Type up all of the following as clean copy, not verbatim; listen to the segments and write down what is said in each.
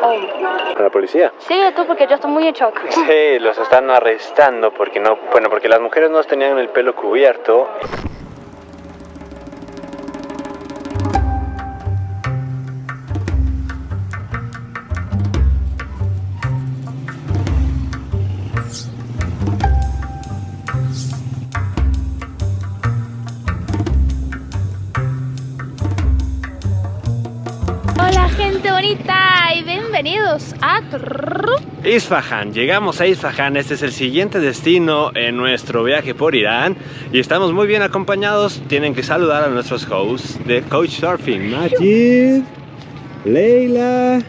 ¿A la policía? Sigue tú porque yo estoy muy en shock. Sí, los están arrestando porque no, bueno, porque las mujeres no tenían el pelo cubierto. Hola gente bonita y bienvenidos a Isfahan, llegamos a Isfahan, este es el siguiente destino en nuestro viaje por Irán y estamos muy bien acompañados. Tienen que saludar a nuestros hosts de Couchsurfing, Majid, Leila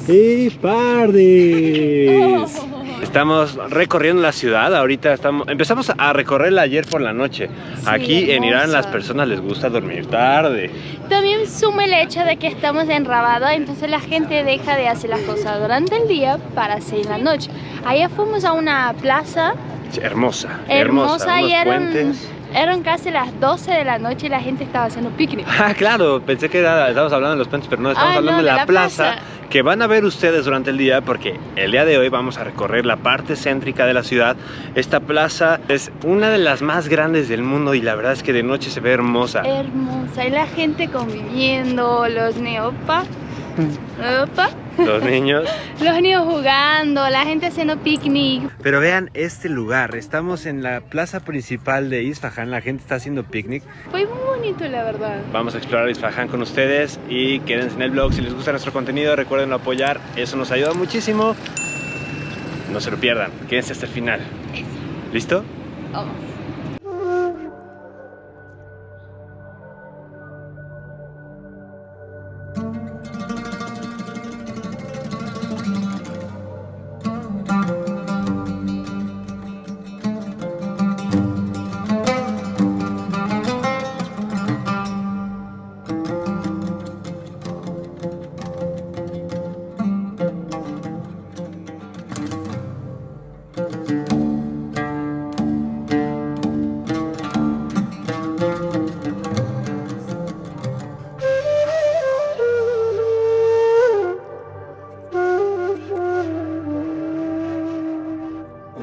y Pardis. Estamos recorriendo la ciudad, ahorita empezamos a recorrerla ayer por la noche. Sí, aquí en Irán hermosa. las personas les gusta dormir tarde. También suma el hecho de que estamos en Rabada, entonces la gente deja de hacer las cosas durante el día para hacer en la noche. Ayer fuimos a una plaza Hermosa, hermosa y unos puentes. eran casi las 12 de la noche y la gente estaba haciendo picnic. Ah, claro, pensé que estábamos hablando de los puentes, pero no, estamos hablando de la plaza que van a ver ustedes durante el día, porque el día de hoy vamos a recorrer la parte céntrica de la ciudad. Esta plaza es una de las más grandes del mundo y la verdad es que de noche se ve hermosa. Hermosa, y la gente conviviendo, los niños, Los niños. los niños jugando, la gente haciendo picnic. Pero vean este lugar, estamos en la plaza principal de Isfahan, la gente está haciendo picnic. Fue muy bonito, la verdad. Vamos a explorar Isfahan con ustedes y quédense en el vlog. Si les gusta nuestro contenido, recuerden apoyar, eso nos ayuda muchísimo. No se lo pierdan, quédense hasta el final. ¿Listo? Vamos.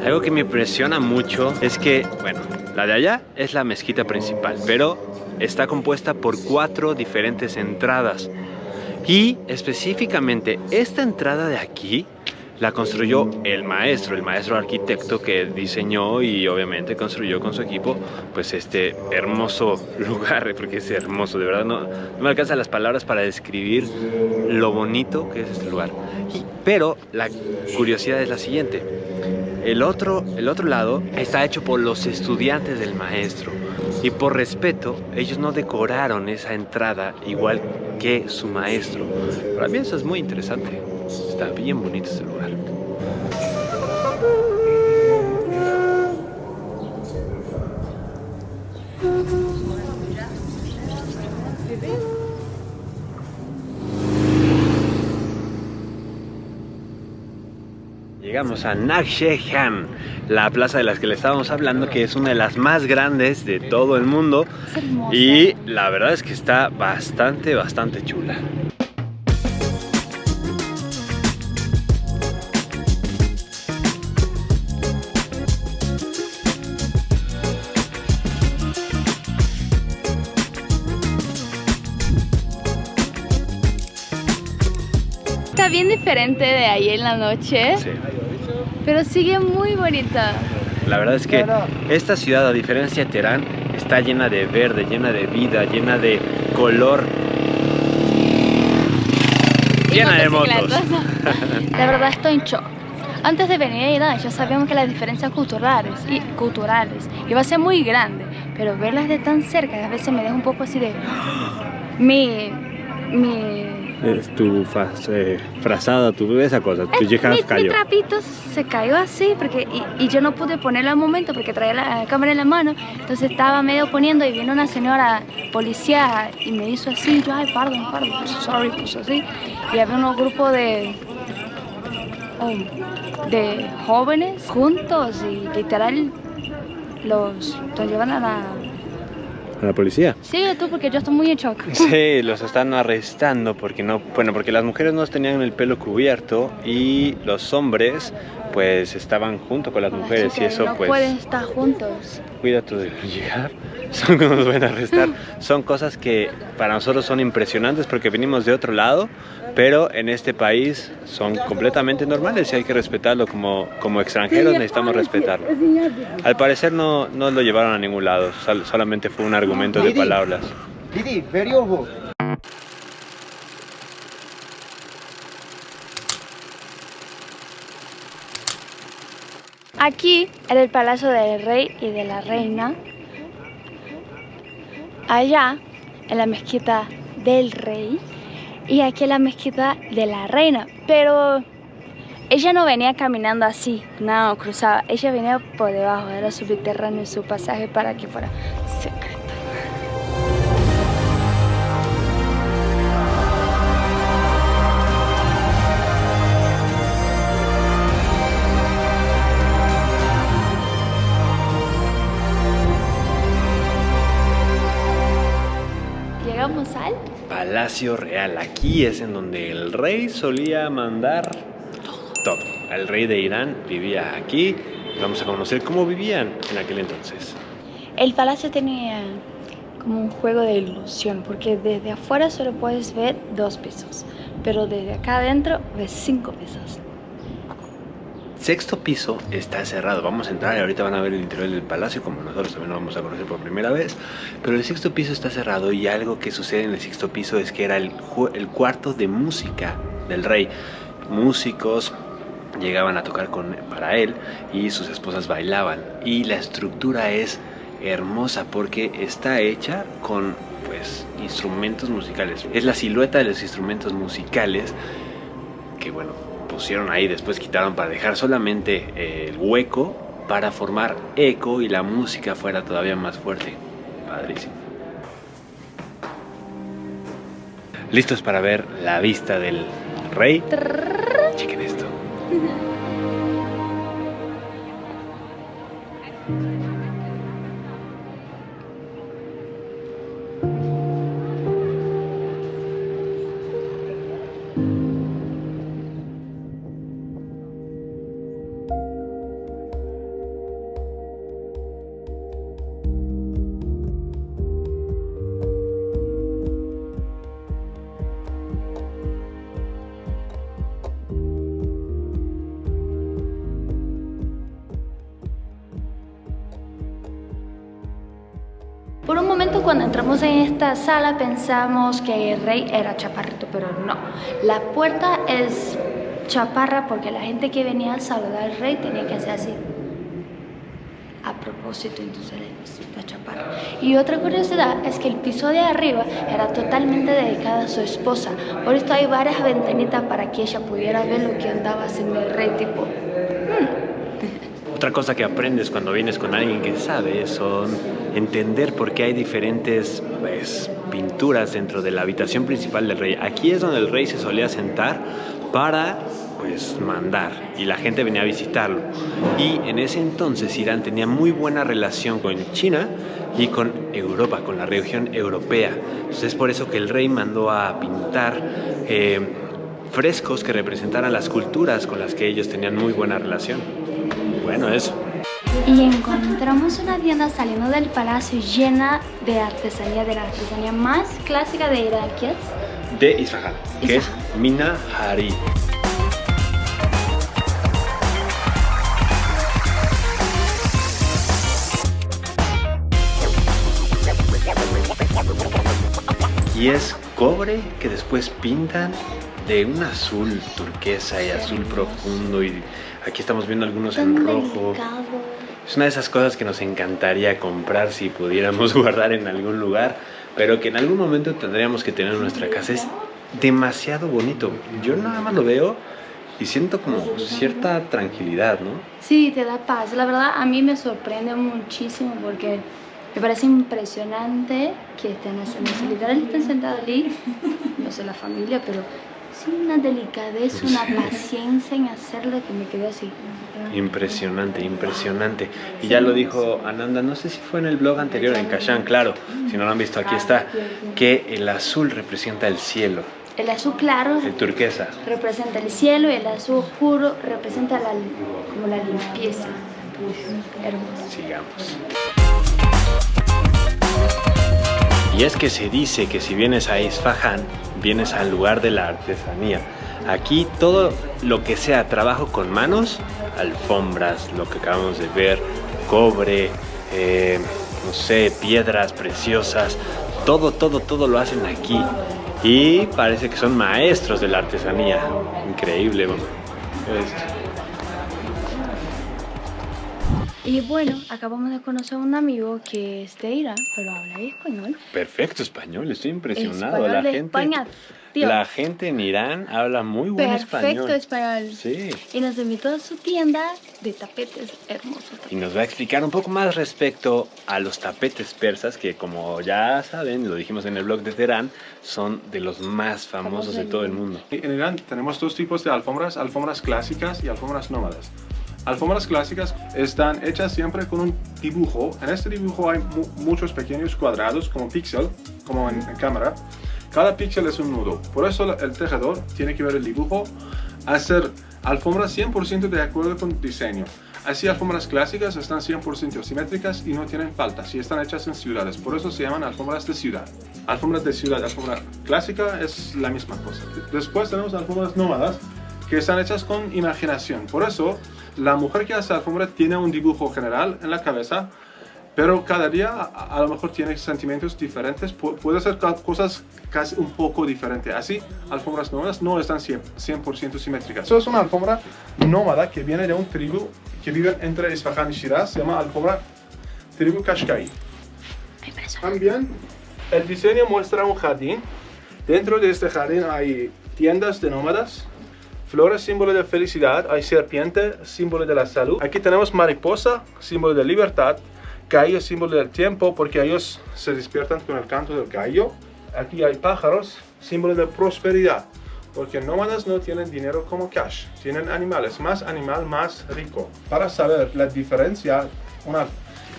Algo que me impresiona mucho es que, bueno, la de allá es la mezquita principal, pero está compuesta por 4 diferentes entradas. Y específicamente esta entrada de aquí la construyó el maestro arquitecto que diseñó y obviamente construyó con su equipo pues este hermoso lugar, porque es hermoso, de verdad no me alcanzan las palabras para describir lo bonito que es este lugar. Pero la curiosidad es la siguiente: el otro lado está hecho por los estudiantes del maestro y por respeto ellos no decoraron esa entrada igual que su maestro. Para mí eso es muy interesante, está bien bonito este lugar. Llegamos a Nakhchivan, la plaza de las que le estábamos hablando, que es una de las más grandes de todo el mundo. Es hermosa. Y la verdad es que está bastante chula. Está bien diferente de ahí en la noche, Sí. pero sigue muy bonita. La verdad es que esta ciudad, a diferencia de Teherán, está llena de verde, llena de vida, llena de color, llena de motos. La verdad estoy en shock. Antes de venir a Irán ya sabíamos que las diferencias culturales iba a ser muy grande, pero verlas de tan cerca a veces me deja un poco así de... Es tu frazada, esa cosa, tu mi cayó. trapito se cayó así porque, y yo no pude ponerlo al momento porque traía la cámara en la mano, entonces estaba medio poniendo y vino una señora policía y me hizo así, yo ay perdón, sorry, pues así, y había unos grupos de jóvenes juntos y literal los llevan a a la policía. Sigue tú porque yo estoy muy en shock. Sí, los están arrestando porque no, bueno, porque las mujeres no tenían el pelo cubierto y los hombres pues estaban junto con las mujeres y eso no pues pueden estar juntos. cuida tu de llegar, son que nos van a arrestar. Son cosas que para nosotros son impresionantes porque venimos de otro lado, pero en este país son completamente normales y hay que respetarlo como extranjeros, necesitamos respetarlo. Al parecer no lo llevaron a ningún lado, solamente fue un argumento de palabras. Didi, very ojo. Aquí era el palacio del rey y de la reina. Allá en la mezquita del rey y aquí en la mezquita de la reina. Pero ella no venía caminando así, no, cruzaba. Ella venía por debajo, era subterráneo su pasaje para que fuera secreto. Llegamos al Palacio Real, aquí es en donde el rey solía mandar todo. El rey de Irán vivía aquí. Vamos a conocer cómo vivían en aquel entonces. El palacio tenía como un juego de ilusión, porque desde afuera solo puedes ver 2 pisos, pero desde acá adentro ves 5 pisos. Sexto piso está cerrado. Vamos a entrar y ahorita van a ver el interior del palacio, como nosotros también lo vamos a conocer por primera vez. Pero el sexto piso está cerrado y algo que sucede en el sexto piso es que era el cuarto de música del rey. Músicos llegaban a tocar para él y sus esposas bailaban. Y la estructura es hermosa porque está hecha con pues instrumentos musicales. Es la silueta de los instrumentos musicales que bueno, pusieron ahí, después quitaron para dejar solamente el hueco para formar eco y la música fuera todavía más fuerte. Padrísimo. ¿Listos para ver la vista del rey? Chequen esto. Por un momento cuando entramos en esta sala pensamos que el rey era chaparrito, pero no. La puerta es chaparra porque la gente que venía a saludar al rey tenía que hacer así. A propósito, entonces está chaparra. Y otra curiosidad es que el piso de arriba era totalmente dedicado a su esposa. Por esto hay varias ventanitas para que ella pudiera ver lo que andaba haciendo el rey, tipo... Otra cosa que aprendes cuando vienes con alguien que sabe son entender por qué hay diferentes pues, pinturas dentro de la habitación principal del rey. Aquí es donde el rey se solía sentar para pues, mandar y la gente venía a visitarlo. Y en ese entonces Irán tenía muy buena relación con China y con Europa, con la región europea. Entonces es por eso que el rey mandó a pintar frescos que representaran las culturas con las que ellos tenían muy buena relación. Bueno, eso. Y encontramos una tienda saliendo del palacio llena de la artesanía más clásica de Irán, ¿qué es? De Isfahan, que es Minahari. Y es cobre que después pintan de un azul turquesa y azul profundo, y aquí estamos viendo algunos en rojo. Es una de esas cosas que nos encantaría comprar si pudiéramos guardar en algún lugar, pero que en algún momento tendríamos que tener en nuestra casa. Es demasiado bonito. Yo nada más lo veo y siento como cierta tranquilidad, ¿no? Sí, te da paz. La verdad a mí me sorprende muchísimo porque me parece impresionante que estén haciendo eso. Literal están sentados ahí, no sé la familia, pero Sí, una delicadeza, una paciencia en hacerlo que me quedé así. Impresionante, impresionante. Y ya lo dijo Ananda, no sé si fue en el blog anterior, en Kashan, claro, si no lo han visto aquí está, que el azul representa el cielo. El azul claro El turquesa. representa el cielo y el azul oscuro representa como la limpieza. Hermoso. Sigamos. Y es que se dice que si vienes a Isfahán, vienes al lugar de la artesanía. Aquí todo lo que sea trabajo con manos, alfombras, lo que acabamos de ver, cobre, no sé, piedras preciosas, todo lo hacen aquí. Y parece que son maestros de la artesanía. Increíble, mamá. Y bueno, acabamos de conocer a un amigo que es de Irán, pero habla español. Perfecto español, estoy impresionado. Español La de gente, España, tío. la gente en Irán habla muy buen español. Perfecto español. Sí. Y nos invitó a su tienda de tapetes hermosos. Y nos va a explicar un poco más respecto a los tapetes persas, que como ya saben, lo dijimos en el blog de Teherán, son de los más famosos de todo el mundo. En Irán tenemos dos tipos de alfombras, alfombras clásicas y alfombras nómadas. Alfombras clásicas están hechas siempre con un dibujo. En este dibujo hay muchos pequeños cuadrados como píxel, como en cámara. Cada píxel es un nudo. Por eso el tejedor tiene que ver el dibujo, hacer alfombras 100% de acuerdo con el diseño. Así alfombras clásicas están 100% simétricas y no tienen faltas y están hechas en ciudades. Por eso se llaman alfombras de ciudad. Alfombras de ciudad, alfombra clásica es la misma cosa. Después tenemos alfombras nómadas que están hechas con imaginación. Por eso la mujer que hace alfombra tiene un dibujo general en la cabeza, pero cada día a lo mejor tiene sentimientos diferentes, puede hacer cosas casi un poco diferentes. Así, alfombras nómadas no están 100% simétricas. Eso es una alfombra nómada que viene de un tribu que vive entre Isfahán y Shiraz, se llama alfombra tribu Qashqai. También el diseño muestra un jardín. Dentro de este jardín hay tiendas de nómadas. Flores, símbolo de felicidad. Hay serpiente, símbolo de la salud. Aquí tenemos mariposa, símbolo de libertad. Gallo, símbolo del tiempo, porque ellos se despiertan con el canto del gallo. Aquí hay pájaros, símbolo de prosperidad, porque nómadas no tienen dinero como cash, tienen animales. Más animal, más rico. Para saber la diferencia,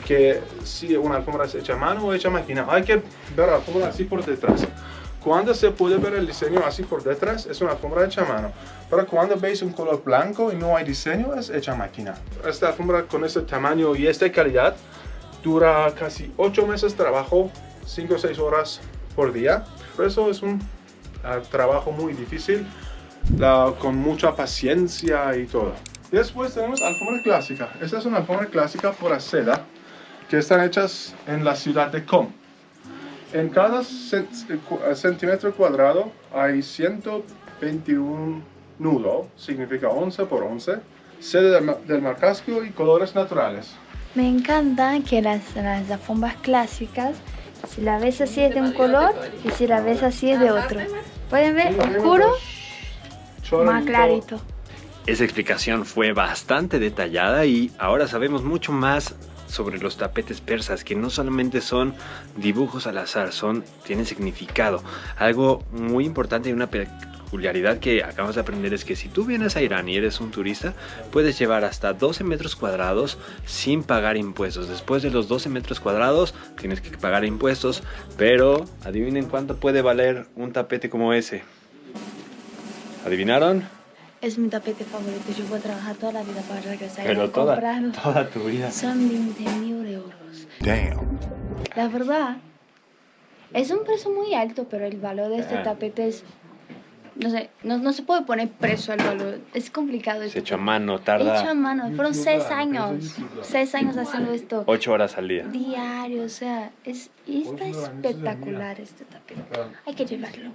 que si una alfombra es hecha a mano o hecha a máquina, hay que ver la alfombra así por detrás. Cuando se puede ver el diseño así por detrás, es una alfombra hecha a mano. Pero cuando veis un color blanco y no hay diseño, es hecha a máquina. Esta alfombra con este tamaño y esta calidad dura casi 8 meses de trabajo, 5 o 6 horas por día. Por eso es un trabajo muy difícil, con mucha paciencia y todo. Después tenemos alfombra clásica. Esta es una alfombra clásica por seda, que están hechas en la ciudad de Qom. En cada centímetro cuadrado hay 121 nudos, significa 11 por 11, seda del mar Caspio y colores naturales. Me encanta que las alfombras clásicas, si la ves así es de un color y si la ves así es de otro. ¿Pueden ver? Oscuro, más clarito. Esa explicación fue bastante detallada y ahora sabemos mucho más sobre los tapetes persas, que no solamente son dibujos al azar, tienen significado. Algo muy importante y una peculiaridad que acabamos de aprender es que si tú vienes a Irán y eres un turista, puedes llevar hasta 12 metros cuadrados sin pagar impuestos. Después de los 12 metros cuadrados tienes que pagar impuestos, pero adivinen cuánto puede valer un tapete como ese. ¿Adivinaron? Es mi tapete favorito, yo voy a trabajar toda la vida para regresar Pero y comprarlo. toda tu vida. Son 20.000 euros. Damn. La verdad, es un precio muy alto, pero el valor de este tapete es... No sé, no se puede poner precio al valor, es complicado. Es hecho a mano, tarda Hecho a mano, fueron 6 años. 6 años haciendo esto. 8 horas al día. Diario, o sea, está espectacular este tapete. Hay que llevarlo.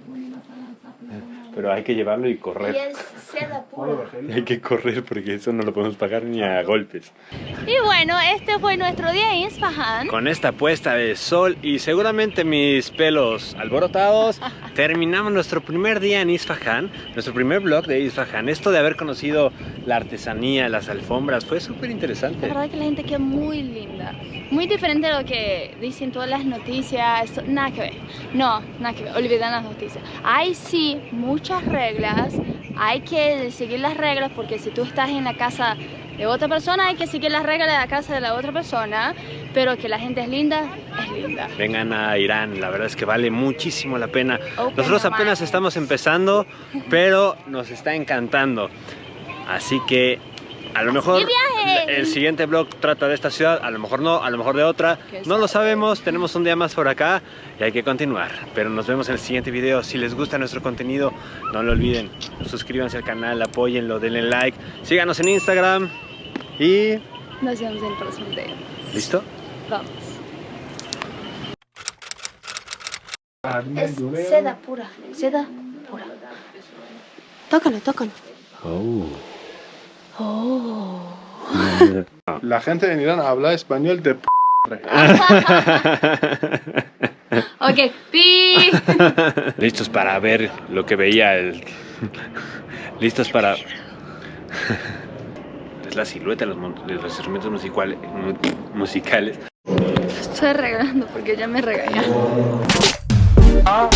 Pero hay que llevarlo y correr. Y es seda pura. Hay que correr porque eso no lo podemos pagar ni a golpes. Y bueno, este fue nuestro día en Isfahán. Con esta puesta de sol y seguramente mis pelos alborotados, terminamos nuestro primer día en Isfahán. Isfahan, nuestro primer vlog de Isfahan. Esto de haber conocido la artesanía, las alfombras, fue súper interesante. La verdad que la gente aquí es muy linda. Muy diferente a lo que dicen todas las noticias. Nada que ver. No, nada que ver. Olvidan las noticias. Hay sí muchas reglas. Hay que seguir las reglas porque si tú estás en la casa de otra persona hay que seguir las reglas de la casa de la otra persona. Pero que la gente es linda, es linda. Vengan a Irán, la verdad es que vale muchísimo la pena. Open Nosotros your apenas mind. estamos empezando, pero nos está encantando. Así que a lo mejor ¡Qué viaje! el siguiente vlog trata de esta ciudad, a lo mejor no, a lo mejor de otra. No lo sabemos, tenemos un día más por acá y hay que continuar. Pero nos vemos en el siguiente video. Si les gusta nuestro contenido, no lo olviden. Suscríbanse al canal, apóyenlo, denle like. Síganos en Instagram y... Nos vemos en el próximo video. ¿Listo? Vamos. Es seda pura, seda pura. Tócalo, tócalo. Oh. Oh. La gente en Irán habla español de p***. Ok, pi. Listos para ver lo que veía el... Listos para... Es la silueta de los instrumentos musicales. Estoy arreglando porque ya me regañaron. Ah,